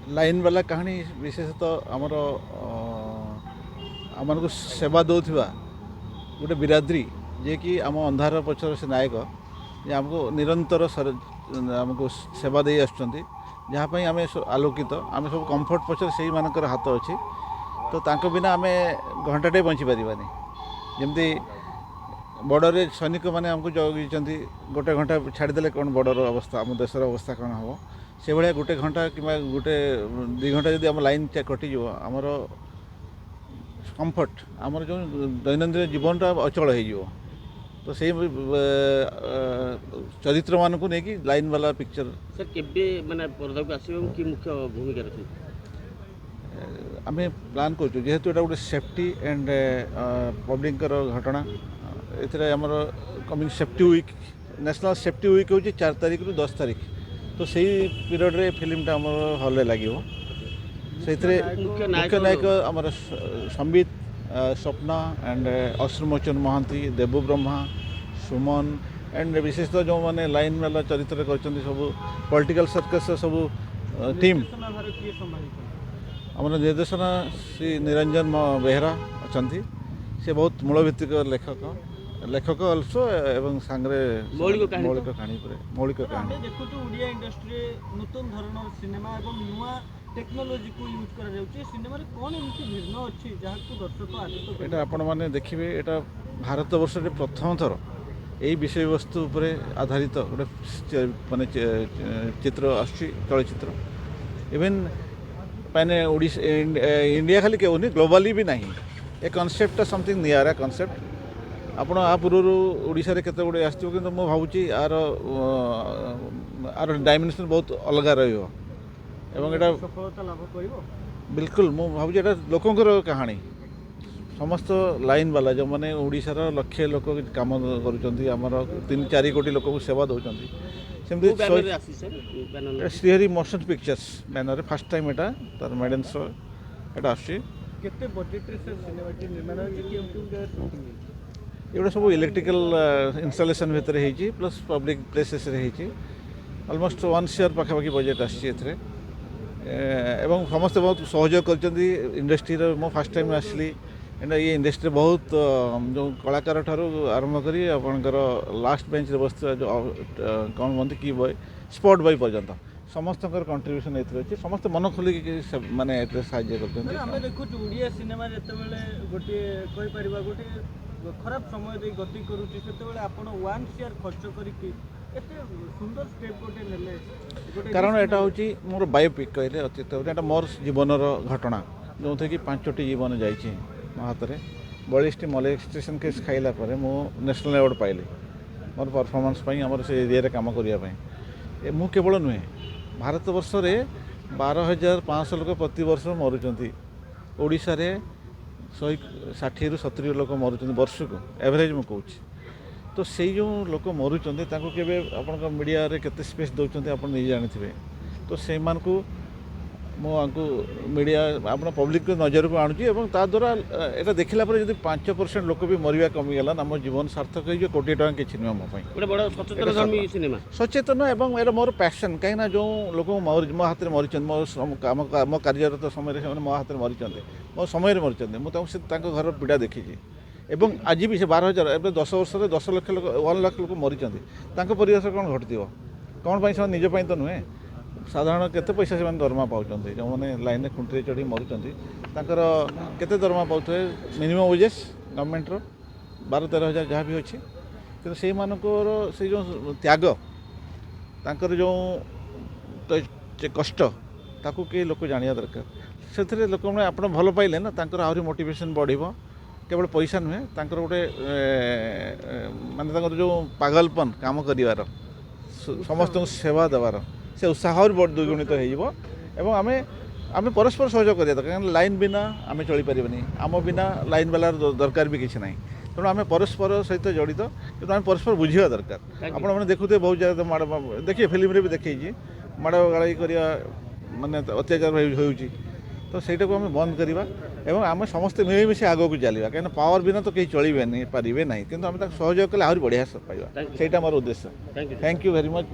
Line वाला कहानी विशेषतः आमर आम को सेवा दौथवा गोटे बिरादरी जे कि आम अंधार पक्षर से नायक जे आमको निरंतर आमको सेवा दे आसपाई आम आलोकित आम सब कंफर्ट पक्षर से मानकर हाथ अच्छी तो तांको बिना आम घंटाटे बंची पारानी जमती बॉर्डर सैनिक मैंने आमको जगी गोटे घंटा छाड़देले कौन बॉर्डर अवस्था आम देशर अवस्था कौन हम से भाया गोटे घंटा कि गोटे 2 घंटा जब आम लाइन कटिज आमर कंफर्ट आमर जो दैनंदिन जीवनटा अचल हो तो से चरित्र मान को लेकिन लाइन वाला पिक्चर सर केबे माने पर्दा को आसीबो कि मुख्य भूमिका रखी आम प्लान कर जेहेतु एटा गोटे सेफ्टी एंड पब्लिक घटना एथरे हमर coming safety week national safety week हो 4 तारिख रु 10 तारिख तो सही पीरियड रे फिल्मटा हमर हॉल रे लागिवो से मुख्य नायक आमर संबित स्वप्ना एंड अश्रुमोचन महांती देबु ब्रह्मा सुमन एंड विशेषतः जो मैंने लाइन वाला चरित्र कर सब पॉलिटिकल सर्कस सब टीम आम निर्देशना श्री निरंजन बेहरा अच्छा से बहुत मूलभित्तिक लेखक अल्सो एवं सांगरे मौलिक कहानी मौलिक कहानी देखो ओडिया इंडस्ट्री नूतन धरण सिनेमा एवं नुआ टेक्नोलोजी को यूज करा जाउची सिनेमा रे कोन एमती भिन्न अछि जहा को दर्शक आदित एटा आपण माने देखिबे एटा भारत वर्ष रे प्रथम थर एई विषय वस्तु उपरे आधारित गोटे माने चित्र आछि चलचित्र इवन माने ओडिशा इंडिया खाली के ओनी ग्लोबली भी नहीं a concept something near concept आपण आ पूर्व ओडिशा रे केते गुडे आछियो किंतु मो भाबुची आर डायमेंशन बहुत अलग रहियो एवं एटा सफलता लाभ करिवो बिल्कुल मो भाबुची एटा लोकंकर कहानी समस्त लाइन वाला जो माने ओडिशा रो लक्ष्य लोक काम करूचंती हमर 3-4 कोटी लोक को सेवा दउचंती सेमती Srihari motion pictures banner first time एटा तार मेडन शो एटा आछि केते बजेट रे सर सिनेमा निर्माण होची कि शूटिंग एगुड़ा सब इलेक्ट्रिकल इनस्टलेशन भितर होती plus public places almost 1 year पाखापाखि बजेट आसी एवं समस्त बहुत सहयोग कर इंडस्ट्री मो फर्स्ट टाइम आसली ये इंडस्ट्री बहुत जो कलाकार ठारू आरंभ करी आपणकर लास्ट बेंच रे बस जो कौन कहते कि बॉय स्पॉट बॉय पर्यंत समस्त कंट्रीब्यूशन अच्छे समस्त मन खोलिक माने साहाय्य कर देखु ओडिया सिनेमा जिते गोटे गोटे खराब समय दे गति करूची सेते आपण 1 शेयर खर्च करके एते सुंदर स्टेप गोटे नेले कारण एटा होची मोर बायोपिक कहले अतीत एटा मोर जीवनर घटना जो थे कि 5टी जीवन जाइए मो हाथ में 42टी मोलेस्टेशन केस खाइला परे मो नेशनल अवार्ड पाइली मोर परफॉर्मेंस पई हमर से एरिया रे काम करिया पई मु केवल नुहे भारत वर्ष रे 12,500 लोक प्रति वर्ष मरुचंती ओडिशा रे 160 ରୁ 70 लोक मरुचंती वर्ष को एवरेज मु कहूँ तो से जो लोक मरुचंती तांको केबे आपन मीडिया रे केते स्पेस दउचंती आपन नहीं जानिथिबे तो से मान को मो आंको मीडिया आपन पब्लिक के नजर को आणुची एवं ता द्वारा एटा देखिला पर यदि 5% लोक भी मरिया कमी गेला हम जीवन सार्थक हो कोटी टका के छिनवा मो पई गोटे बड़ सचेतन धर्मी सिनेमा सचेतन एवं एरा मोर पैशन कहीं जो लोक मो हाथ में मरीचंद मो कार्यरत समय मो हाथ में मरीचंद मो समय मरीचंद मुझे घर पीड़ा देखी एवं आज भी से 12,000 एवं 10 वर्ष 10 लाख लोक 1 लाख लोक मरीचंद परिवेश कौन घटी कौन से निज तो नुहे साधारण केते पैसा से दरमा पाँच जो मैंने लाइन खुंटी चढ़ी मरुचंदी केते दरमा पाथे मिनिमम वेजेस गवर्नमेंट 12-13 हज़ार जहाँ भी अच्छी कि से मानकर से जो त्याग तांकर जो कष्ट ताकू के लोक जानिया दरकार से लोक मैंने आप भल पाइले ना तांकर आहरी मोटिवेशन बढ़िबो केवल पैसा नुहे तांकर गोटे माने जो पागलपन काम करिवार समस्त सेवा देवार से उत्साह और द्विगुणित हो आम परस्पर सहयोग करिया दरकार लाइन बिना आम चली पारिबानी आम बिना लाइन वाला दरकार भी किसी ना तेणु आम परस्पर सहित जड़ित कि आम परस्पर बुझा दरकार आपण मैंने देखुए बहुत जगह माड़ देखिए फिल्म भी देखी माड़ गाड़ी करिया माने अत्याचार होउची तो सहीटा को आम बंद करवा एवं आम समस्ते मिलमिशि आग को चलवा कहीं पावर बिना तो कहीं चलिए पारे ना कि सहयोग कले आहरी बढ़िया पाइबा सेटा मोर उद्देश्य थैंक यू वेरी मच।